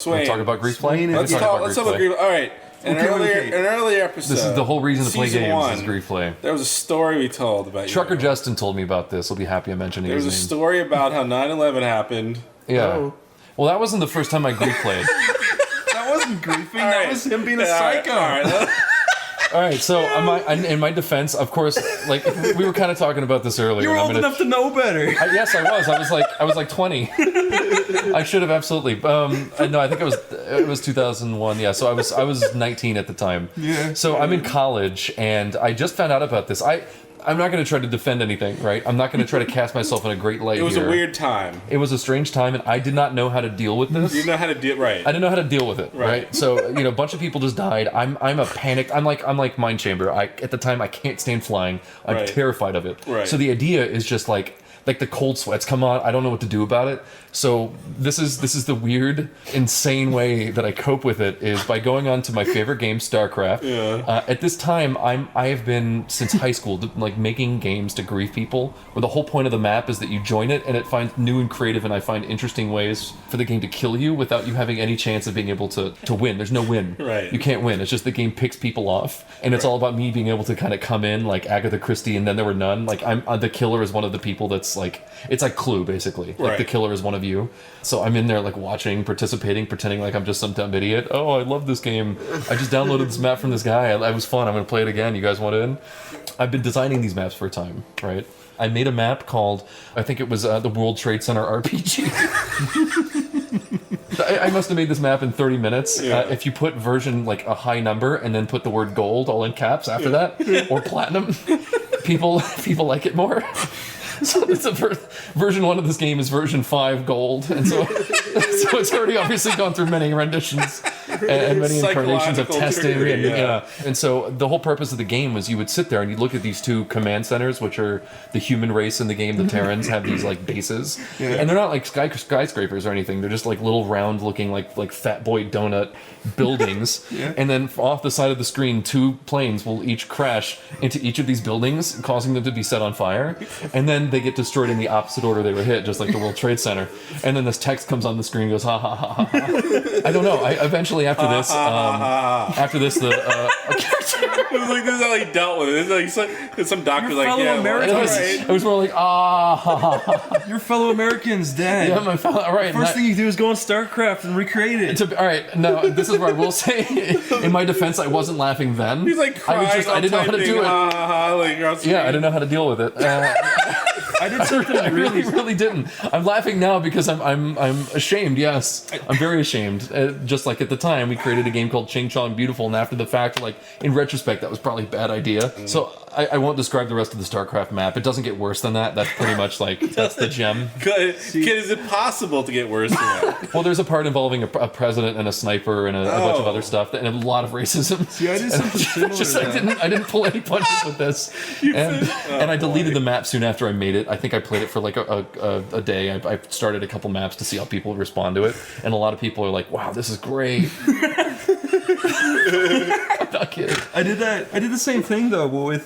Swain. Talk about grief play? Let's talk about grief. All right. An earlier episode. This is the whole reason to play games 1, is grief play. There was a story we told about Trucker Justin told me about this. He'll be happy I'm mentioning his name. There was a story about how 9/11 happened. Yeah. Oh. Well, that wasn't the first time I grief played. That wasn't griefing. That was him being a psycho. All right, so in my defense, of course, like we were kind of talking about this earlier. You were old enough to know better. Yes, I was. I was like 20. I should have absolutely. No, I think it was 2001. Yeah, so I was 19 at the time. Yeah. So I'm in college, and I just found out about this. I'm not going to try to defend anything, right? I'm not going to try to cast myself in a great light. It was here. a weird time. It was a strange time, and I did not know how to deal with this. You didn't know how to deal, right? I didn't know how to deal with it, right? So a bunch of people just died. I'm a panicked. I'm like Mind Chamber. At the time I can't stand flying. I'm terrified of it. Right. So the idea is just like the cold sweats come on. I don't know what to do about it. So this is the weird, insane way that I cope with it is by going on to my favorite game, StarCraft. Yeah. At this time, I have been since high school like making games to grief people, where the whole point of the map is that you join it and it finds new and creative, and I find interesting ways for the game to kill you without you having any chance of being able to win. There's no win. Right. You can't win. It's just the game picks people off, and it's all about me being able to kind of come in like Agatha Christie, and then there were none. Like I'm the killer is one of the people that's like it's like Clue basically. Like the killer is one of you. So I'm in there like watching, participating, pretending like I'm just some dumb idiot. Oh, I love this game. I just downloaded this map from this guy. It was fun. I'm going to play it again. You guys want in? I've been designing these maps for a time, right? I made a map called, I think it was the World Trade Center RPG. I must have made this map in 30 minutes. Yeah. If you put version like a high number and then put the word gold all in caps after that, or platinum, people like it more. So it's version 1 of this game is version 5 gold, and so it's already obviously gone through many renditions and many incarnations of testing. And so the whole purpose of the game was you would sit there and you'd look at these two command centers, which are the human race in the game. The Terrans have these like bases, and they're not like skyscrapers or anything. They're just like little round looking like Fat Boy donut buildings. And then off the side of the screen, 2 planes will each crash into each of these buildings, causing them to be set on fire, and then they get destroyed in the opposite order they were hit, just like the World Trade Center. And then this text comes on the screen and goes, ha ha ha ha. I don't know. Eventually after this, the it was like this is how he dealt with it. It's like some doctor like, yeah, Americans. It was more like, ha ha ha. Your fellow Americans dead. Yeah, my fellow. All right. First thing you do is go on StarCraft and recreate it. All right. No, this is where I will say, in my defense, I wasn't laughing then. He's like crying. I didn't know how to do it. I didn't know how to deal with it. I did something I really didn't. I'm laughing now because I'm ashamed. Yes, I'm very ashamed. Just like at the time, we created a game called Ching Chong Beautiful, and after the fact, like in retrospect, that was probably a bad idea. So I won't describe the rest of the StarCraft map. It doesn't get worse than that. That's pretty much like that's the gem. Kid, is it possible to get worse than that? Well, there's a part involving a president and a sniper and a bunch of other stuff and a lot of racism. See, I did something similar to that. I didn't pull any punches with this, and I deleted the map soon after I made it. I think I played it for like a day. I started a couple maps to see how people would respond to it, and a lot of people are like, "Wow, this is great." I'm not kidding. I did that. I did the same thing though with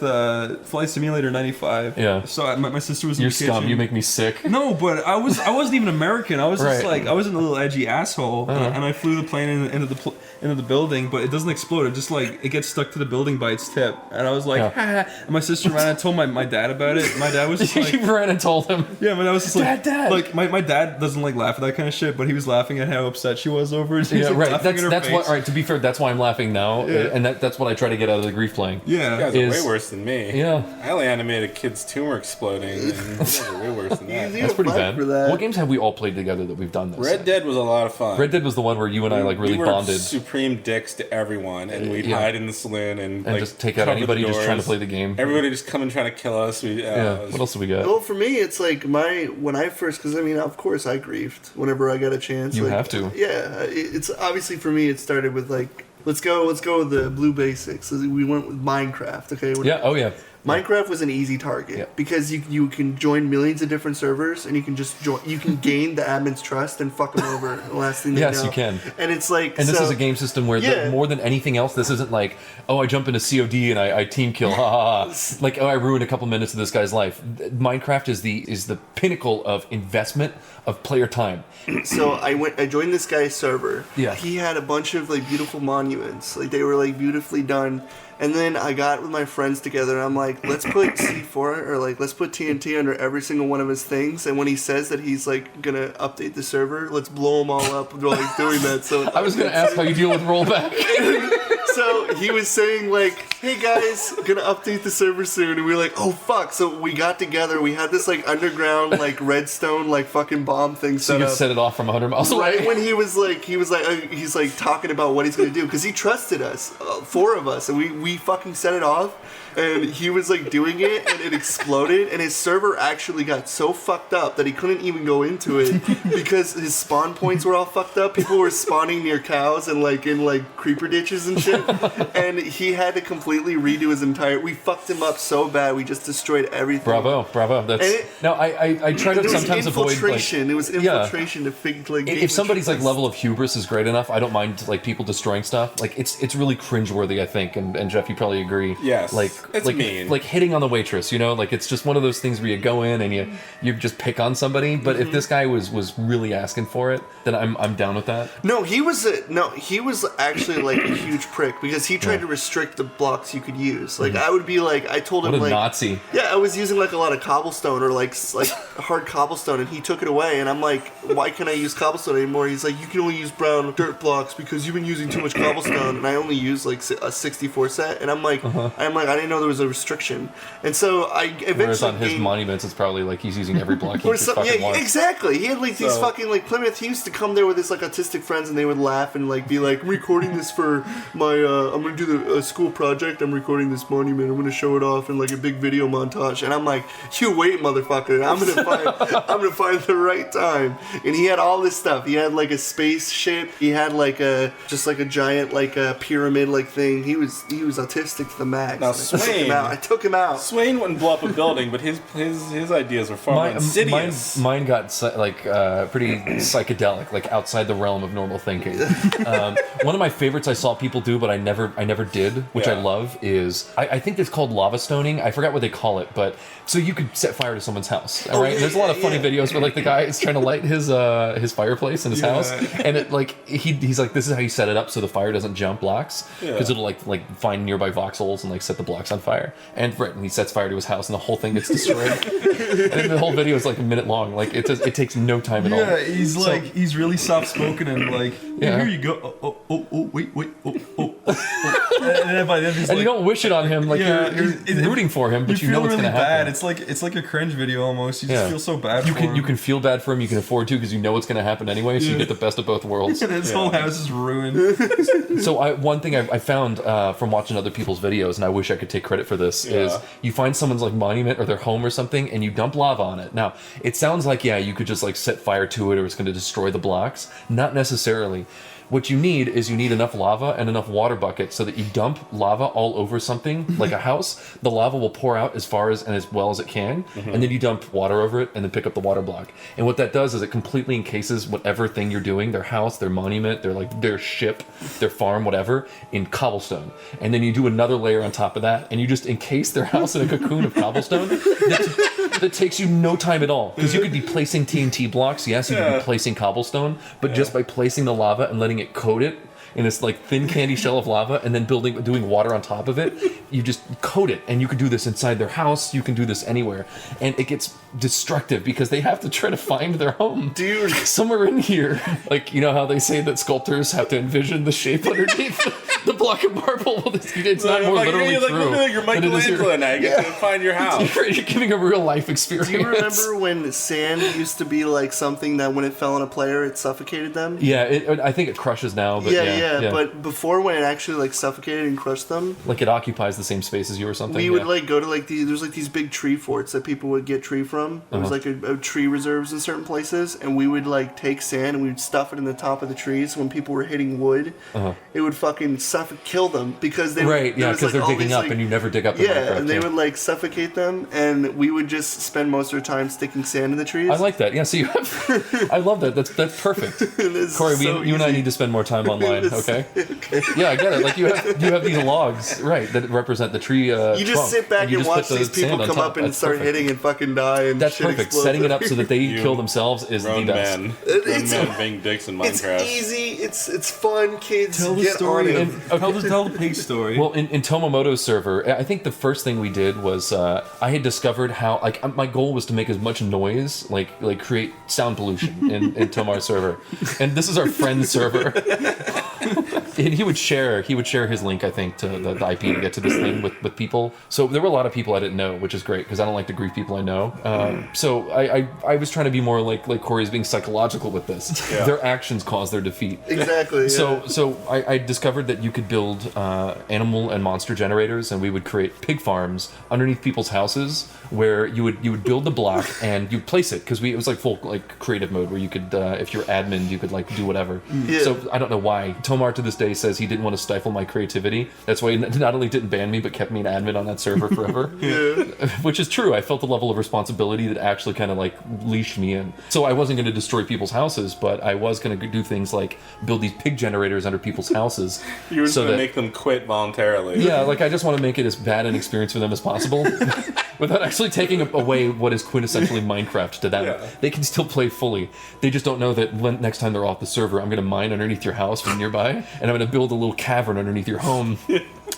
Flight Simulator 95. Yeah. So my sister was in You're the kitchen. scum. You make me sick. No, but I wasn't even American. I was just like I wasn't a little edgy asshole, and I flew the plane into the building, but it doesn't explode. It just like it gets stuck to the building by its tip, and I was like, ha. And my sister ran and told my dad about it. My dad was just like, you ran and told him. Yeah, my dad was just like, Dad. Like my dad doesn't like laugh at that kind of shit, but he was laughing at how upset she was over it. Yeah, like, right. That's what. All right. To be fair, that's why I'm laughing now, and that's what I try to get out of the grief playing. Yeah, you guys are way worse than me. Yeah, I only animated a kid's tumor exploding, and you guys are way worse than that. That's pretty bad. What games have we all played together that we've done this? Red Dead was a lot of fun. Red Dead was the one where you and I like really we were bonded. Supreme dicks to everyone, and we'd hide in the saloon and like, just take out anybody just trying to play the game. Everybody just come and try to kill us. What else do we got? Well, for me, it's like when I first, because I mean, of course, I griefed whenever I got a chance. You like, have to. Yeah, it's obviously for me. It started with like, let's go with the blue basics. We went with Minecraft. Okay. Yeah. Oh yeah. Minecraft was an easy target Yeah. because you can join millions of different servers and you can just you can gain the admin's trust and fuck them over. The last thing they Yes, know. you can. And it's like, And this is a game system where Yeah. more than anything else, this isn't like, oh, I jump into COD and I team kill, ha ha ha. Like, oh, I ruined a couple minutes of this guy's life. Minecraft is the pinnacle of investment of player time. So I joined this guy's server. Yeah. He had a bunch of like beautiful monuments. Like they were like beautifully done. And then I got with my friends together and I'm like, let's put C4 or like let's put TNT under every single one of his things. And when he says that he's like gonna update the server, let's blow them all up while he's doing that. So I was going to ask how you deal with rollback. So he was saying like, hey guys, gonna update the server soon, and we were like, oh fuck. So we got together, we had this like underground like redstone like fucking bomb thing So set you up. set it off from 100 miles away. Right when he's like talking about what he's gonna do because he trusted us, 4 of us, and we fucking set it off, and he was like doing it, and it exploded, and his server actually got so fucked up that he couldn't even go into it because his spawn points were all fucked up. People were spawning near cows and like in like creeper ditches and shit, and he had to completely redo his entire. We fucked him up so bad, we just destroyed everything. Bravo. That's And it- no. I try to It was sometimes avoid like. infiltration. It was infiltration to fig like. If somebody's like level of hubris is great enough, I don't mind like people destroying stuff. Like it's really cringeworthy, I think, and Jeff, you probably agree. Yes. Like It's mean. like hitting on the waitress, you know, like it's just one of those things where you go in and you just pick on somebody. But if this guy was really asking for it, then I'm down with that. No, he was actually like a huge prick because he tried to restrict the blocks you could use. Like I would be like, I told him What a like, Nazi. yeah, I was using like a lot of cobblestone or like hard cobblestone, and he took it away, and I'm like, why can't I use cobblestone anymore? He's like, you can only use brown dirt blocks because you've been using too much cobblestone, and I only use like a 64 set, and I'm like, I didn't know there was a restriction, and so I eventually. Whereas on his monuments, it's probably like he's using every block he Or just some, fucking yeah, wants. exactly. He had like these So- fucking like Plymouth. He used to come there with his like autistic friends, and they would laugh and like be like, "I'm recording this for my. I'm gonna do the school project. I'm recording this monument. I'm gonna show it off in like a big video montage." And I'm like, "You wait, motherfucker. I'm gonna find the right time." And he had all this stuff. He had like a spaceship. He had like a giant like a pyramid like thing. He was autistic to the max. Now, And I took him out. Swain wouldn't blow up a building, but his ideas are far more insidious. Mine got pretty psychedelic, like outside the realm of normal thinking. One of my favorites I saw people do, but I never did, which I Yeah. love, is I think it's called lava stoning. I forgot what they call it, but so you could set fire to someone's house. All right, yeah, there's a lot of funny yeah. videos where like the guy is trying to light his fireplace in his house, and it like he's like, this is how you set it up so the fire doesn't jump blocks, because it'll like find nearby voxels and like set the blocks on fire. And he sets fire to his house, and the whole thing gets destroyed. And the whole video is like a minute long. Like it takes no time at all. Yeah, he's like he's really soft spoken and like, Yeah. here you go. Oh, wait, oh. And then by the end he's And like, you don't wish it on him, like you're rooting for him, but you know feel what's really going to bad. happen. It's like a cringe video almost. You Yeah. just feel so bad. You for can him. you can feel bad for him, you can afford to because you know what's going to happen anyway, so you get the best of both worlds. And his whole house is ruined. So one thing I found from watching other people's videos, and I wish I could take credit for this, is you find someone's like monument or their home or something, and you dump lava on it. Now, it sounds like, yeah, you could just like set fire to it or it's going to destroy the blocks. Not necessarily. What you need is enough lava and enough water buckets so that you dump lava all over something like a house. The lava will pour out as far as and as well as it can, and then you dump water over it and then pick up the water block. And what that does is it completely encases whatever thing you're doing, their house, their monument, their ship, their farm, whatever, in cobblestone. And then you do another layer on top of that, and you just encase their house in a cocoon of cobblestone that takes you no time at all. Because you could be placing TNT blocks, yes, you could be placing cobblestone, but just by placing the lava and letting it coat it in this like thin candy shell of lava and then doing water on top of it, you just coat it. And you can do this inside their house, you can do this anywhere, and it gets destructive because they have to try to find their home. Dude. Somewhere in here, like, you know how they say that sculptors have to envision the shape underneath the block of marble? Well, it's not more literally you're true. like, you're than it is Michelangelo here. now. You get to find your house. You're giving a real life experience. Do you remember when sand used to be like something that when it fell on a player, it suffocated them? Yeah, I think it crushes now, but yeah. Yeah. But before, when it actually like suffocated and crushed them, Like it occupies the same space as you or something. we would like go to like there's like these big tree forts that people would get tree from. There was like a tree reserves in certain places, and we would like take sand and we would stuff it in the top of the trees. So when people were hitting wood, it would fucking kill them because they Right, yeah, there was, because like, they're all digging these, up like, and you never dig up in yeah, Minecraft. and they would like suffocate them, and we would just spend most of our time sticking sand in the trees. I like that. Yeah, so you have... I love that. That's perfect. It's Corey, so you and I easy. need to spend more time online, It's- okay? Yeah, I get it. Like you have these logs, right, that represent the tree You trunk, just sit back you and just watch put the these people sand on come top. up and That's start perfect. hitting and fucking die and That's shit perfect. explodes. Setting it up so that they You kill themselves is the Grown best. man. It's- Grown man being dicks in It's Minecraft. easy. It's fun. Kids Tell the get story. on it. Of, tell the pig story. Well, in Tomomoto's server, I think the first thing we did was I had discovered how my goal was to make as much noise, like create sound pollution in Tomar's server, and this is our friend's server. And he would share his link, I think, to the IP to get to this thing with people. So there were a lot of people I didn't know, which is great because I don't like to grief people I know. So I was trying to be more like Corey's being psychological with this. Yeah. Their actions cause their defeat. Exactly. Yeah. So I discovered that you could build animal and monster generators, and we would create pig farms underneath people's houses where you would build the block and you'd place it because it was like full like creative mode where you could if you're admin you could like do whatever. Yeah. So I don't know why Tomar to this day says he didn't want to stifle my creativity. That's why he not only didn't ban me but kept me an admin on that server forever. Which is true. I felt a level of responsibility that actually kind of like leashed me in. So I wasn't going to destroy people's houses, but I was going to do things like build these pig generators under people's houses. You were just so going to that- make them quit voluntarily. Yeah, like I just want to make it as bad an experience for them as possible without actually taking away what is quintessentially Minecraft to them. Yeah. They can still play fully. They just don't know that next time they're off the server, I'm going to mine underneath your house from nearby, and I'm going to build a little cavern underneath your home.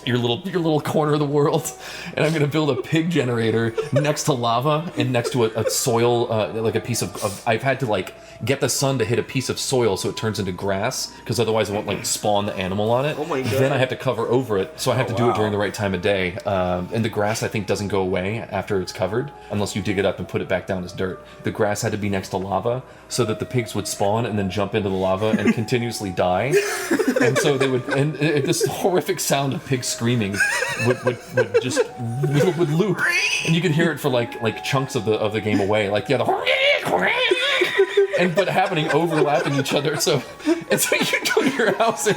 Your little corner of the world, and I'm gonna build a pig generator next to lava and next to a soil, like a piece of. I've had to like get the sun to hit a piece of soil so it turns into grass, because otherwise it won't like spawn the animal on it. Oh my God. Then I have to cover over it, so I have to do it wow. during the right time of day. And the grass I think doesn't go away after it's covered unless you dig it up and put it back down as dirt. The grass had to be next to lava so that the pigs would spawn and then jump into the lava and continuously die. And so they would, and this horrific sound of pigs screaming would just would loop, and you could hear it for like chunks of the game away, like yeah, but happening overlapping each other. So you go to your house and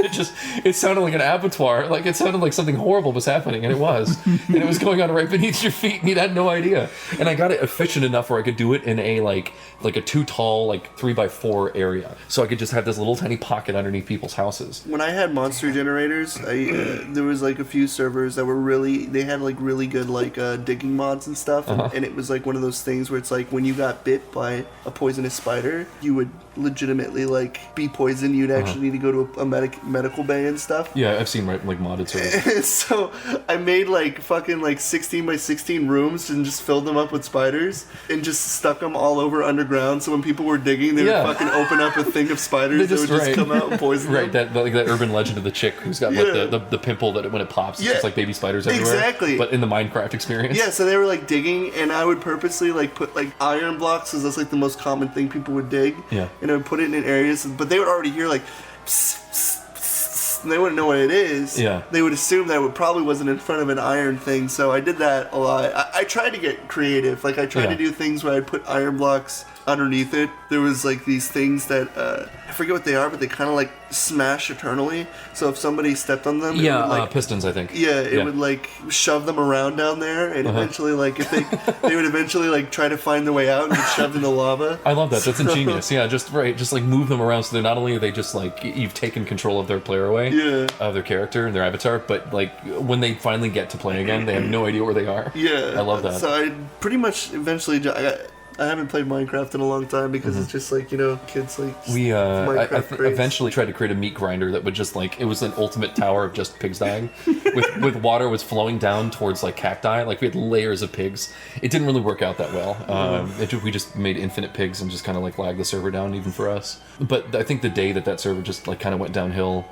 it sounded like an abattoir, like it sounded like something horrible was happening, and it was, and it was going on right beneath your feet, and you had no idea. And I got it efficient enough where I could do it in a like a too tall like 3x4 area, so I could just have this little tiny pocket underneath people's houses. When I had monster generators, there was like a few servers that were they had like really good like digging mods and stuff, and it was like one of those things where it's like when you got bit by a poisonous spider, you would legitimately like be poisoned. You'd actually need to go to a medical bay and stuff. Yeah, I've seen like modded servers. So I made like fucking like 16 by 16 rooms and just filled them up with spiders and just stuck them all over underground. So when people were digging, they would fucking open up a thing of spiders that would just come out and poison Right, them. that urban legend of the chick who's got like the pimple that when it pops, it's just like baby spiders everywhere. Exactly. But in the Minecraft experience. Yeah, so they were like digging, and I would purposely like put like iron blocks, because that's like the most common thing people would dig. Yeah. And I would put it in areas, but they would already hear like, psst, psst, psst, and they wouldn't know what it is. Yeah. They would assume that it probably wasn't in front of an iron thing, so I did that a lot. I tried to get creative. Like I tried to do things where I'd put iron blocks underneath it. There was like these things that I forget what they are, but they kind of like smash eternally. So if somebody stepped on them, Yeah, it would, like, pistons, I think. yeah, it would like shove them around down there, and eventually, like if they would eventually like try to find their way out and get shoved in the lava. I love that. That's ingenious. Yeah, just like move them around so they're not only are they just like you've taken control of their player away, of their character and their avatar, but like when they finally get to play again, they have no idea where they are. Yeah, I love that. So I pretty much eventually I haven't played Minecraft in a long time because it's just like, you know, kids like We Minecraft craze. eventually tried to create a meat grinder that would just like it was an ultimate tower of just pigs dying, with water was flowing down towards like cacti. Like we had layers of pigs. It didn't really work out that well. We just made infinite pigs and just kind of like lagged the server down even for us. But I think the day that server just like kind of went downhill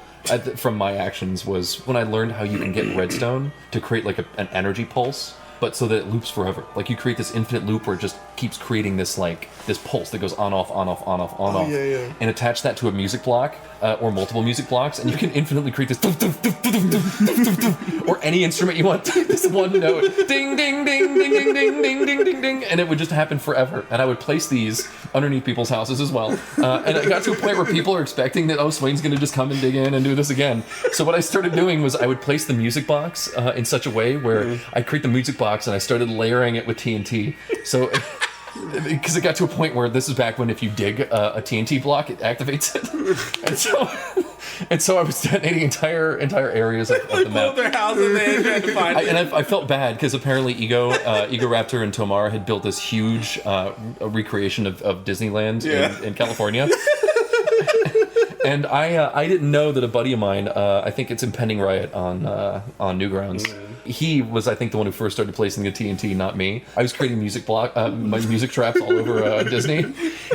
from my actions was when I learned how you can get redstone to create like an energy pulse. but so that it loops forever. Like you create this infinite loop where it just keeps creating this like this pulse that goes on off on off on off on off, and attach that to a music block or multiple music blocks, and you can infinitely create this or any instrument you want. This one note, ding ding ding ding ding ding ding ding ding ding, and it would just happen forever. And I would place these underneath people's houses as well. And it got to a point where people are expecting that Swain's going to just come and dig in and do this again. So what I started doing was I would place the music box in such a way where I'd create the music box and I started layering it with TNT. So, because it got to a point where this is back when if you dig a TNT block, it activates it. And so I was detonating entire areas of the map. Their house and they tried to find it. I felt bad because apparently Ego Raptor and Tomar had built this huge recreation of Disneyland in California. And I didn't know that a buddy of mine, I think it's Impending Riot on Newgrounds. He was, I think, the one who first started placing the TNT, not me. I was creating my music traps all over Disney,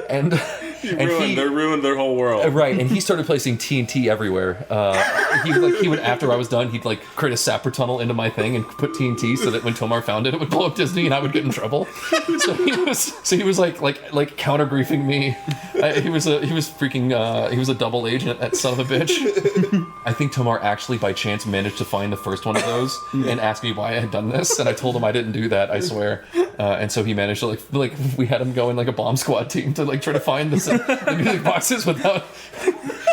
and They ruined their whole world. Right, and he started placing TNT everywhere. He would after I was done, he'd like create a sapper tunnel into my thing and put TNT so that when Tomar found it, it would blow up Disney and I would get in trouble. So he was like counter griefing me. He was a double agent, that son of a bitch. I think Tomar actually by chance managed to find the first one of those and asked me why I had done this, and I told him I didn't do that, I swear. And so he managed to like we had him go in like a bomb squad team to like try to find the music boxes without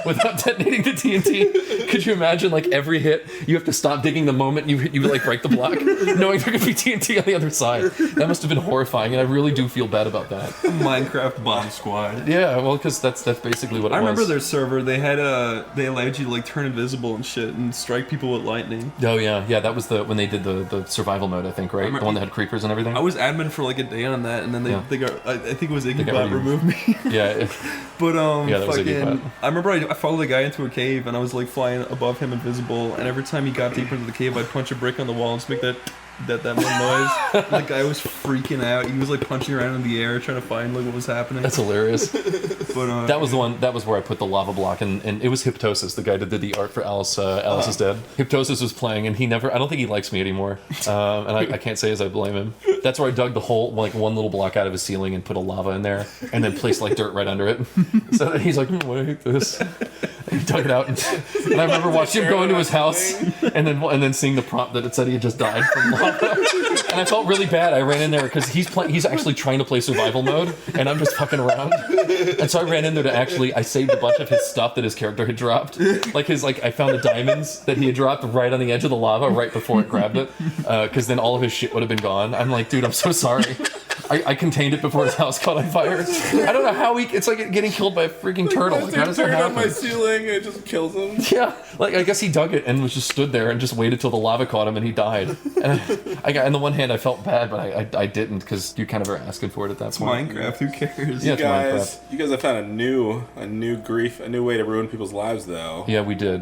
detonating the TNT. Could you imagine like every hit you have to stop digging the moment you like break the block, knowing there could be TNT on the other side? That must have been horrifying, and I really do feel bad about that. Minecraft bomb squad. Yeah, well, because that's basically what it was. I remember their server. They allowed you to like turn invisible and shit and strike people with lightning. Oh yeah, that was when they did the survival mode, I think, right? The one that had creepers and everything. I was admin for like a day on that, and then they got. I think it was Iggybot removed me. Yeah. But that was Iggybot. I remember I followed the guy into a cave, and I was like flying above him invisible, and every time he got deeper into the cave, I'd punch a brick on the wall and just make that one noise. The guy was freaking out. He was like punching around in the air trying to find like what was happening. That's hilarious. But that was the one. That was where I put the lava block, and it was Hyptosis, the guy that did the art for Alice. Alice is Dead. Hyptosis was playing, and he never. I don't think he likes me anymore, and I can't say as I blame him. That's where I dug the hole, like one little block out of his ceiling, and put a lava in there, and then placed like dirt right under it. So that he's like, "Why I hate this." And he dug it out, and I remember watching him go into his house, and then seeing the prompt that it said he had just died from lava. And I felt really bad. I ran in there because he's actually trying to play survival mode, and I'm just fucking around. And so I ran in there I saved a bunch of his stuff that his character had dropped. I found the diamonds that he had dropped right on the edge of the lava right before it grabbed it, because then all of his shit would have been gone. I'm like, dude, I'm so sorry. I contained it before his house caught on fire. I don't know how it's like getting killed by a freaking turtle. Like, how does that happen? On my ceiling, and it just kills him. Yeah, I guess he dug it and was just stood there and just waited till the lava caught him and he died. And on the one hand, I felt bad, but I didn't, because you kind of are asking for it at that point. Minecraft, who cares? Yeah, You guys have found a new way to ruin people's lives, though. Yeah, we did.